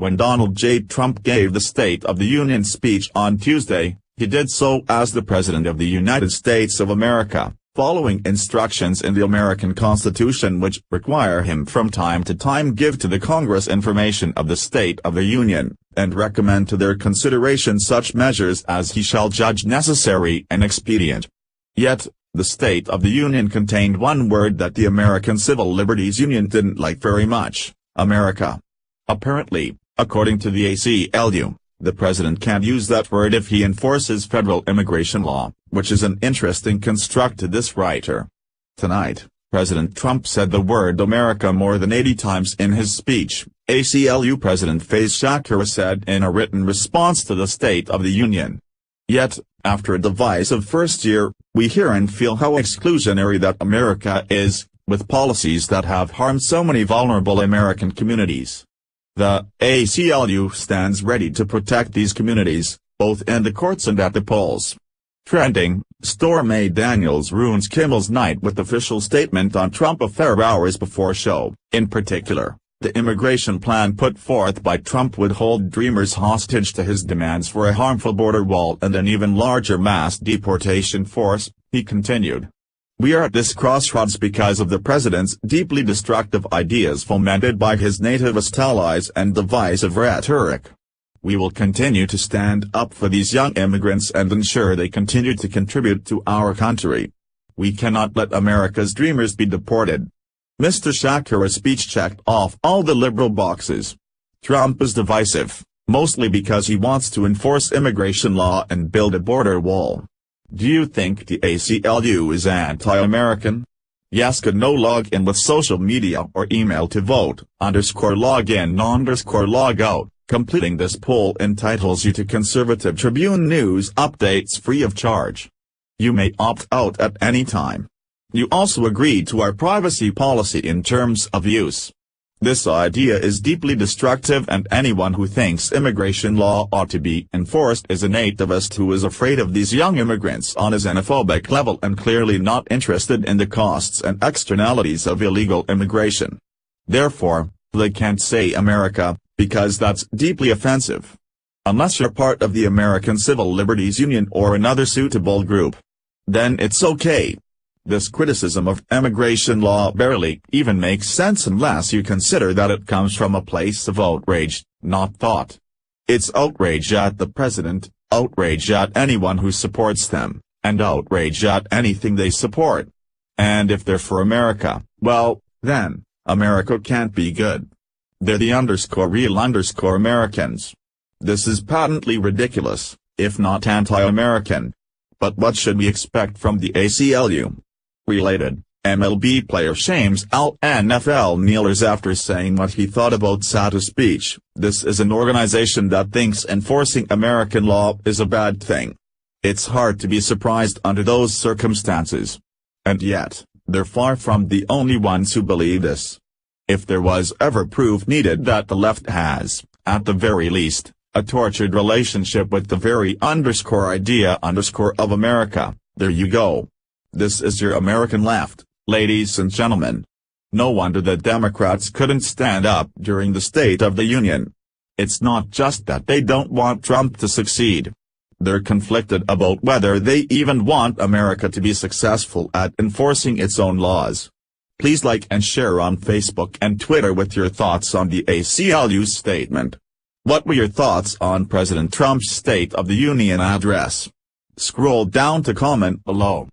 When Donald J. Trump gave the State of the Union speech on Tuesday, he did so as the President of the United States of America, following instructions in the American Constitution which require him from time to time give to the Congress information of the State of the Union, and recommend to their consideration such measures as he shall judge necessary and expedient. Yet, the State of the Union contained one word that the American Civil Liberties Union didn't like very much: America. Apparently, according to the ACLU, the president can't use that word if he enforces federal immigration law, which is an interesting construct to this writer. Tonight, President Trump said the word America more than 80 times in his speech, ACLU President Faiz Shakir said in a written response to the State of the Union. Yet, after a divisive first year, we hear and feel how exclusionary that America is, with policies that have harmed so many vulnerable American communities. The ACLU stands ready to protect these communities, both in the courts and at the polls. Trending, Stormy Daniels ruins Kimmel's night with official statement on Trump affair hours before show. In particular, the immigration plan put forth by Trump would hold Dreamers hostage to his demands for a harmful border wall and an even larger mass deportation force, he continued. We are at this crossroads because of the president's deeply destructive ideas fomented by his nativist allies and divisive rhetoric. We will continue to stand up for these young immigrants and ensure they continue to contribute to our country. We cannot let America's dreamers be deported. Mr. Shakir's speech checked off all the liberal boxes. Trump is divisive, mostly because he wants to enforce immigration law and build a border wall. Do you think the ACLU is anti-American? Yes. Could no log in with social media or email to vote, _login_log out. Completing this poll entitles you to Conservative Tribune News updates free of charge. You may opt out at any time. You also agree to our privacy policy in terms of use. This idea is deeply destructive, and anyone who thinks immigration law ought to be enforced is a nativist who is afraid of these young immigrants on a xenophobic level and clearly not interested in the costs and externalities of illegal immigration. Therefore, they can't say America, because that's deeply offensive. Unless you're part of the American Civil Liberties Union or another suitable group. Then it's okay. This criticism of immigration law barely even makes sense unless you consider that it comes from a place of outrage, not thought. It's outrage at the president, outrage at anyone who supports them, and outrage at anything they support. And if they're for America, well, then, America can't be good. They're the _real Americans. This is patently ridiculous, if not anti-American. But what should we expect from the ACLU? Related, MLB player shames out NFL kneelers after saying what he thought about SOTU's speech. This is an organization that thinks enforcing American law is a bad thing. It's hard to be surprised under those circumstances. And yet, they're far from the only ones who believe this. If there was ever proof needed that the left has, at the very least, a tortured relationship with the very idea of America, there you go. This is your American left, ladies and gentlemen. No wonder the Democrats couldn't stand up during the State of the Union. It's not just that they don't want Trump to succeed. They're conflicted about whether they even want America to be successful at enforcing its own laws. Please like and share on Facebook and Twitter with your thoughts on the ACLU's statement. What were your thoughts on President Trump's State of the Union address? Scroll down to comment below.